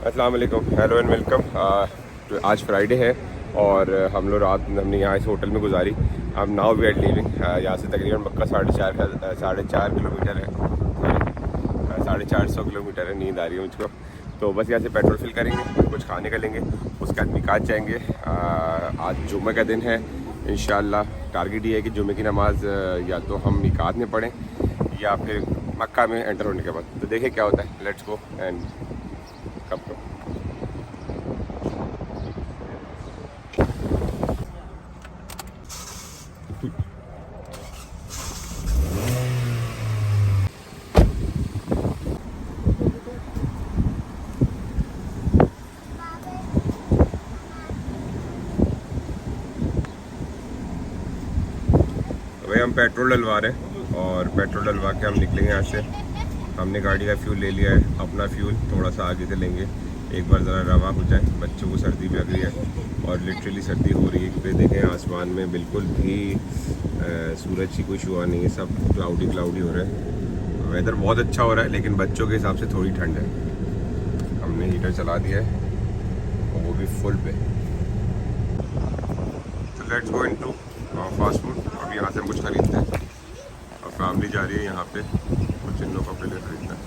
अस्सलाम वालेकुम, hello and welcome. तो आज फ्राइडे है और हम लोग रात हमने यहाँ इस होटल में गुजारी। हम नाउ वी आर लीविंग। यहाँ से तकरीबन मक्का 4.5 किलोमीटर है, 450 किलोमीटर है। नींद आ रही है मुझको, तो बस यहाँ से पेट्रोल फिल करेंगे, कुछ खाने का लेंगे, उसके बाद मिकात जाएंगे। आज जुम्मे का दिन है, इंशाल्लाह टारगेट ये है कि जुम्मे की नमाज़ या तो हम मिकात में पढ़ें या फिर मक्का में एंटर होने के बाद। तो देखें क्या होता है, लेट्स गो एंड कब को। भाई हम पेट्रोल डलवा रहे हैं और पेट्रोल डलवा के हम निकलेंगे यहाँ से। हमने गाड़ी का फ्यूल ले लिया है, अपना फ्यूल थोड़ा सा आगे से लेंगे, एक बार ज़रा रवा हो जाए। बच्चों को सर्दी भी लग रही है और लिटरली सर्दी हो रही है। फिर देखें आसमान में बिल्कुल भी सूरज की कोई शुआ नहीं है, सब क्लाउडी हो रहा है। वेदर बहुत अच्छा हो रहा है, लेकिन बच्चों के हिसाब से थोड़ी ठंड है। हमने हीटर चला दिया है और वो भी फुल पे। तो let's go into fast food. अब यहाँ से हम कुछ खरीदते हैं और फैमिली जा रही है यहाँ पे कुछ इन लोगों के लिए खरीदना है।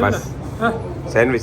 बस सैंडविच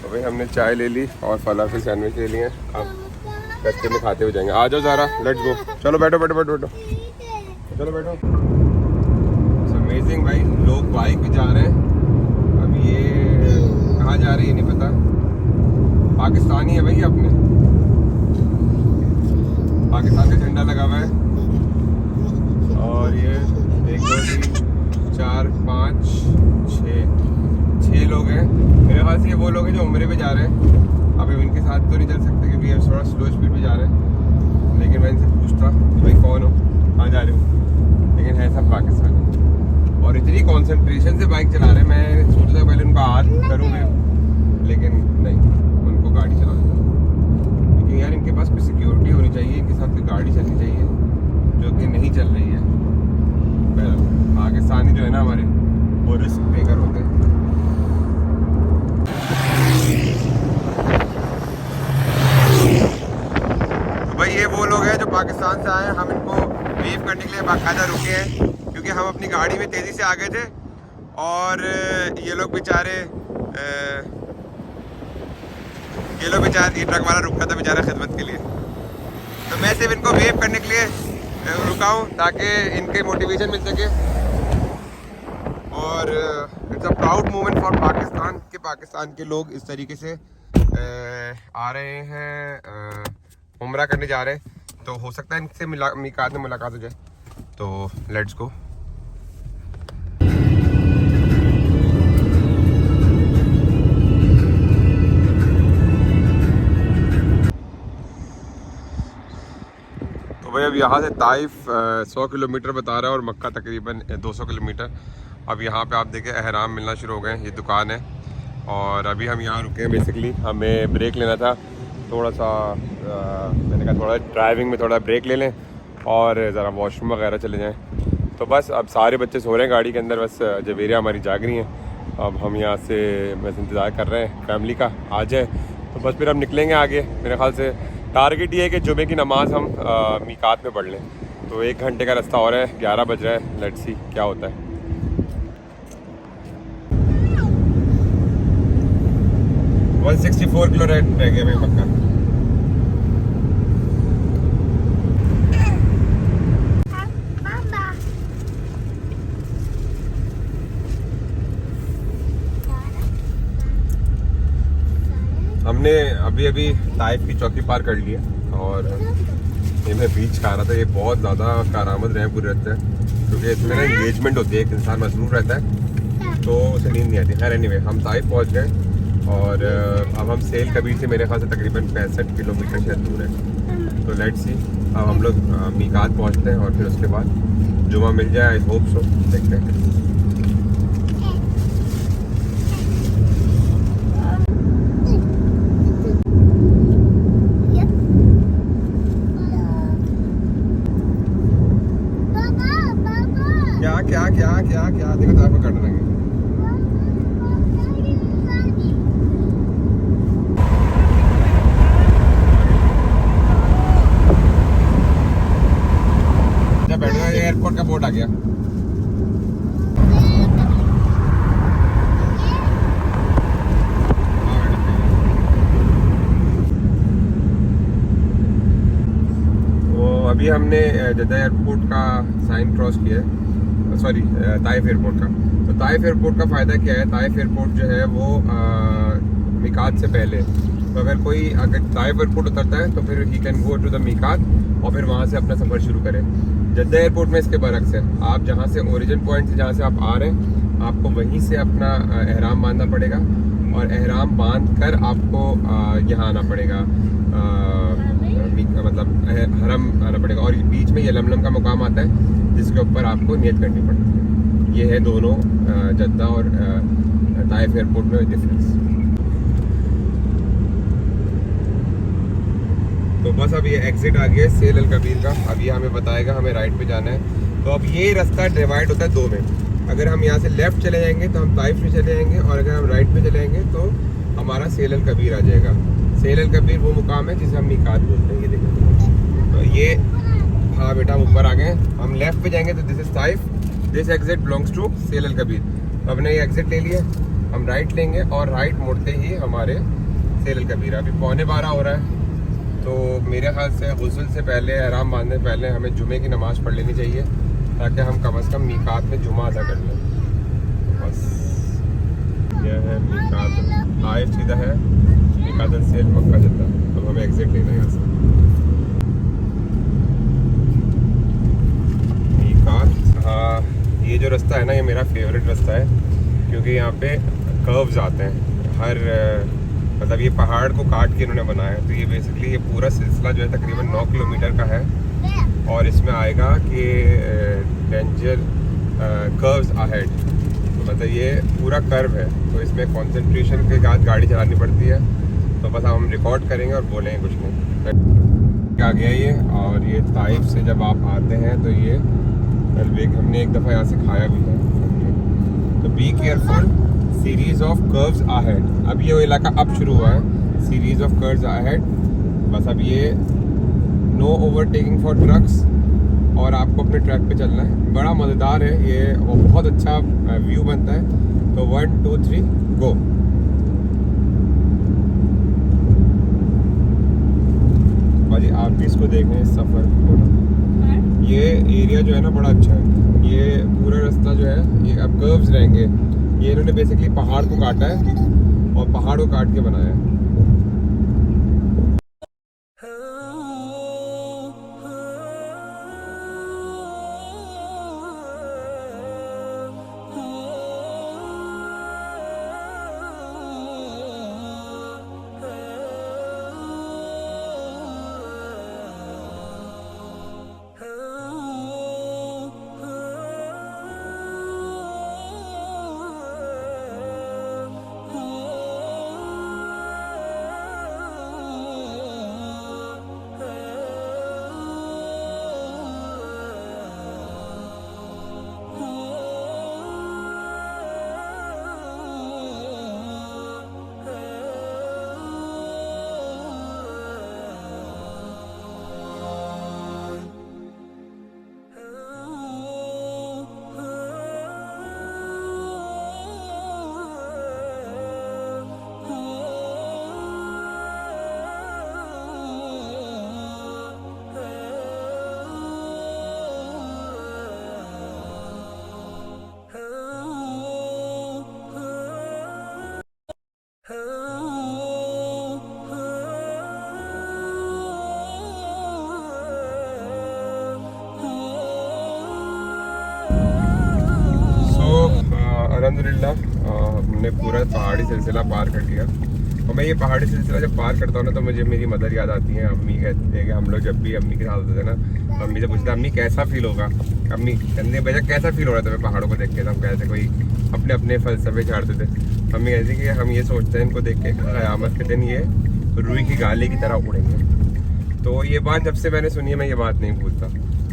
तो भाई हमने चाय ले ली और फलाफिल सैंडविच ले लिए। अब रास्ते में खाते हुए जाएंगे। आ जाओ ज़ारा, लेट्स गो। चलो बैठो बैठो बैठो बैठो, चलो बैठो। अमेजिंग भाई, लोग बाइक पे जा रहे हैं। अब ये कहाँ जा रहे हैं ये नहीं पता। पाकिस्तानी है भाई, अपने पाकिस्तान का झंडा लगा हुआ है। और ये 1 2 3 4 5 6 लोग हैं मेरे ख्याल से। ये वो लोग हैं जो उम्रे पे जा रहे हैं। अब इनके साथ तो नहीं चल सकते क्योंकि ये थोड़ा स्लो स्पीड पे जा रहे हैं, लेकिन मैं इनसे पूछता कि भाई कौन हो, कहाँ जा रहे हो। लेकिन है सब पाकिस्तानी और इतनी कॉन्सेंट्रेशन से बाइक चला रहे हैं। मैं सोचता पहले उनका हाथ करूँगा, लेकिन नहीं, उनको गाड़ी चलानी है। लेकिन यार इनके पास कोई सिक्योरिटी होनी चाहिए, इनके साथ कोई गाड़ी चलनी चाहिए, जो कि नहीं चल रही है। पाकिस्तानी जो है ना हमारे, वो रिस्क टेकर होते हैं। भाई ये वो लोग हैं जो पाकिस्तान से आए हैं। हम इनको वेव करने के लिए बाकायदा रुके हैं क्योंकि हम अपनी गाड़ी में तेज़ी से आ गए थे और ये लोग बेचारे ये ट्रक वाला रुका था बेचारा खिदमत के लिए। तो मैं सिर्फ इनको वेव करने के लिए रुका हूँ ताकि इनके मोटिवेशन मिल सके। और it's a proud moment for Pakistan कि पाकिस्तान के लोग इस तरीके से आ रहे हैं, उम्रा करने जा रहे हैं। तो हो सकता है इनसे मिकात में मुलाकात हो जाए। तो लेट्स गो। तो भाई अब यहाँ से ताइफ 100 किलोमीटर बता रहा है और मक्का तकरीबन 200 किलोमीटर। अब यहाँ पे आप देखें एहराम मिलना शुरू हो गए हैं। ये दुकान है और अभी हम यहाँ रुके हैं। बेसिकली हमें ब्रेक लेना था थोड़ा सा। मैंने कहा थोड़ा ड्राइविंग में थोड़ा ब्रेक ले लें और ज़रा वॉशरूम वगैरह चले जाएं। तो बस अब सारे बच्चे सो रहे हैं गाड़ी के अंदर, बस जवेरिया हमारी जाग रही हैं। अब हम यहाँ से बस इंतज़ार कर रहे हैं फैमिली का आ जाए, तो बस फिर हम निकलेंगे आगे। मेरे ख्याल से टारगेट ये है कि जुमे की नमाज़ हम मीकात में पढ़ लें। तो 1 घंटे का रास्ता और है, 11 बज रहा है। लेट्स सी क्या होता है। वन 164 किलो रह गया मेरे पक्का। हमने अभी ताइफ की चौकी पार कर ली है और ये मैं बीच खा रहा था। ये बहुत ज़्यादा कारामद रहे हैं पूरे रहते हैं क्योंकि इसमें ना इंगेजमेंट होती है, एक इंसान मसरूफ रहता है। तो उसे नींद नहीं आती। खैर एनीवे हम ताइफ पहुँच गए और अब हम सेल कबीर से मेरे ख्याल से तकरीबन 65 किलोमीटर शायद दूर है। तो लेट्स सी, अब हम लोग मीकात पहुँचते हैं और फिर उसके बाद जुमा मिल जाए, आई होप सो, देखते हैं। क्या देखो तो आपको करने लगे। जब बैठ गए एयरपोर्ट का बोर्ड आ गया। तो अभी हमने जद्दा एयरपोर्ट का साइन क्रॉस किया है, सॉरी ताइफ एयरपोर्ट का। तो ताइफ एयरपोर्ट का फ़ायदा क्या है, ताइफ एयरपोर्ट जो है वो मीकात से पहले, तो अगर ताइफ एयरपोर्ट उतरता है तो फिर he can go to the मीकात और फिर वहाँ से अपना सफ़र शुरू करें। जद्दा एयरपोर्ट में इसके बरक्स है, आप जहाँ से ओरिजिन पॉइंट से जहाँ से आप आ रहे हैं आपको वहीं से अपना एहराम बांधना पड़ेगा और एहराम बांध कर आपको यहाँ आना पड़ेगा, मतलब हरम आना पड़ेगा। और बीच में यलमलम का मुकाम आता है जिसके ऊपर आपको नियत करनी पड़ती है। ये है दोनों जद्दा और ताइफ एयरपोर्ट में डिफरेंस। तो बस अब ये एग्जिट आ गया है सेल अल कबीर का। अब ये हमें बताएगा हमें राइट पे जाना है। तो अब ये रास्ता डिवाइड होता है दो में। अगर हम यहाँ से लेफ्ट चले जाएंगे तो हम ताइफ में चले जाएंगे और अगर हम राइट पे चले जाएंगे तो हमारा सेल अल कबीर आ जाएगा। सेल अल कबीर वो मुकाम है जिसे हम मीकात बोलते हैं। ये देखो, तो ये, हाँ बेटा हम ऊपर आ गए। हम लेफ्ट पे जाएंगे तो this is Taif, this exit belongs to Sail al Kabir. तो हमने ये एग्जिट ले लिया, हम राइट लेंगे और राइट मुड़ते ही हमारे सेल अल कबीर। अभी 11:15 हो रहा है, तो मेरे ख्याल से गुस्ल से पहले, एहराम बांधने से पहले हमें जुमे की नमाज़ पढ़ लेनी चाहिए ताकि हम कम से कम मीकात में जुमा अदा कर लें। बस यह है मीकात, ताइफ सीधा है, मीकात से मक्का जद्दा। तो हमें एग्जिट लेना है यहाँ से मीकात। हाँ, ये जो रास्ता है ना, ये मेरा फेवरेट रास्ता है क्योंकि यहाँ पे कर्व्स आते हैं हर, मतलब ये पहाड़ को काट के इन्होंने बनाया है। तो ये बेसिकली ये पूरा सिलसिला जो है तकरीबन 9 किलोमीटर का है और इसमें आएगा कि डेंजर कर्व्स अहेड, तो मतलब ये पूरा कर्व है। तो इसमें कंसंट्रेशन के साथ गाड़ी चलानी पड़ती है। तो बस हम रिकॉर्ड करेंगे और बोलेंगे कुछ नहीं। आ गया ये, और ये ताइफ से जब आप आते हैं तो ये तलबेक हमने एक दफ़ा यहाँ से खाया भी है। तो be careful, series of curves ahead. अब ये इलाका अब शुरू हुआ है, सीरीज ऑफ कर्व्स अहेड। बस अब ये नो ओवरटेकिंग फॉर ट्रक्स और आपको अपने ट्रैक पे चलना है। बड़ा मज़ेदार है ये और बहुत अच्छा व्यू बनता है। तो 1 2 3 गो। भाजी आप भी इसको देखें, इस सफ़र को। ये एरिया जो है ना बड़ा अच्छा है। ये पूरा रास्ता जो है ये अब कर्व्स रहेंगे। ये इन्होंने बेसिकली पहाड़ को काटा है और पहाड़ को काट के बनाया है। अल्हम्दुलिल्लाह हमने पूरा पहाड़ी सिलसिला पार कर लिया। और मैं ये पहाड़ी सिलसिला जब पार करता हूँ ना तो मुझे मेरी मदर याद आती है। अम्मी कहती है कि हम लोग जब भी अम्मी के साथ होते थे ना, अम्मी से पूछते अम्मी कैसा फील होगा, अम्मी कहते बेटा कैसा फील हो रहा था तुम्हें पहाड़ों को देख के। तो हम कहते कोई अपने अपने फलसफे झाड़ते थे। अम्मी कहती कि हम ये सोचते हैं इनको देख के क़यामत के दिन ये रुई की गाले की तरह उड़ेंगे। तो ये बात जब से मैंने सुनी है मैं ये बात नहीं भूलता।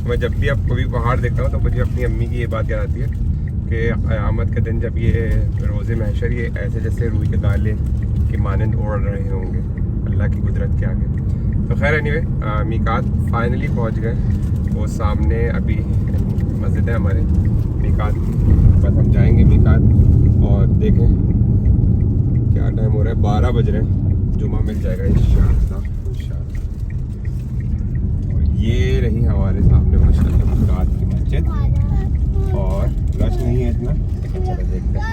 मैं जब भी अब कोई पहाड़ देखता हूँ तो मुझे अपनी अम्मी की ये बात याद आती है कि क़यामत के दिन जब ये रोज़े महशर ये ऐसे जैसे रुई के गाले की मानंद उड़ रहे होंगे अल्लाह की कुदरत के आगे। तो खैर एनीवे मीकात फाइनली पहुंच गए। वो सामने अभी मस्जिद है हमारे मीकात, बस हम जाएंगे मीकात और देखें क्या टाइम हो रहा है। 12 बज रहे हैं, जुमा मिल जाएगा इंशाअल्लाह। और ये रही हमारे सामने माशाअल्लाह मीकात की मस्जिद, और रश नहीं है इतना। चलो देखते हैं।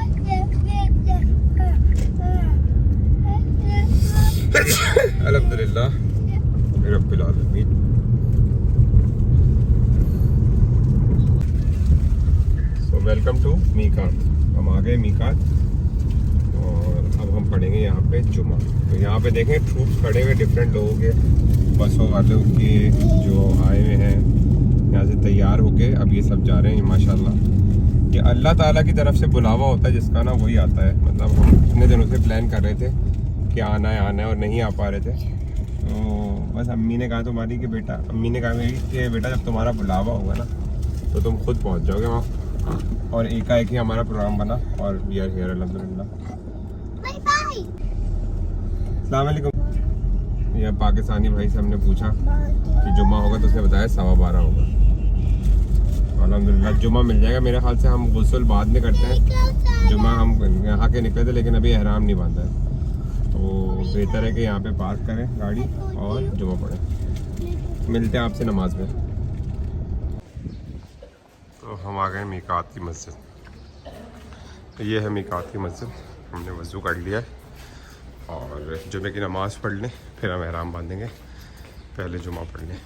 अल्हम्दुलिल्लाह रब्बिल आलमीन। So welcome to Miqat. हम आ गए मीकात और अब हम पढ़ेंगे यहाँ पे जुमा। तो यहाँ पे देखें ट्रूप्स खड़े हुए डिफरेंट लोगों के, बसों वालों के जो आए हुए हैं यहाँ से तैयार होके अब ये सब जा रहे हैं माशाल्लाह। ये अल्लाह ताला की तरफ से बुलावा होता है जिसका ना वही आता है। मतलब हम इतने दिनों से प्लान कर रहे थे कि आना है और नहीं आ पा रहे थे। तो बस अम्मी ने कहा तुम्हारी कि बेटा, अम्मी ने कहा मेरी कि बेटा जब तुम्हारा बुलावा होगा ना तो तुम खुद पहुंच जाओगे वहाँ। और एकाएक ही हमारा प्रोग्राम बना और वी आर हियर अल्हम्दुलिल्लाह। अस्सलाम वालेकुम। यह पाकिस्तानी भाई से हमने पूछा कि जुम्मा होगा तो उसने बताया 12:15 होगा। अल्हम्दुलिल्लाह जुम्मा मिल जाएगा मेरे ख्याल से। हम गुस्ल बाद में करते हैं, जुम्मा हम यहाँ के निकले थे लेकिन अभी एहराम नहीं बांधा है। तो बेहतर है कि यहाँ पे पार्क करें गाड़ी और जुम्मा पढ़ें। मिलते हैं आपसे नमाज में। तो हम आ गए मीकात की मस्जिद। ये है मीकात की मस्जिद। हमने वज़ू कर लिया है और जुम्मे की नमाज़ पढ़ लें, फिर हम एहराम बांधेंगे। पहले जुम्मा पढ़ लें।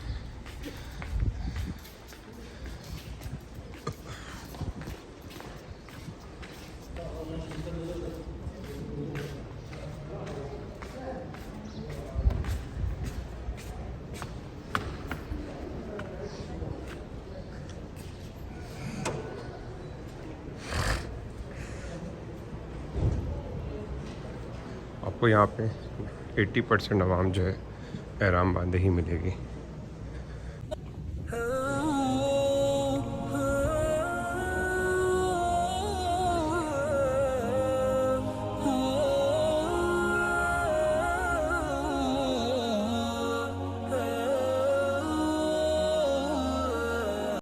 आपको यहाँ पे 80% आवाम जो है एहराम बांधे ही मिलेगी।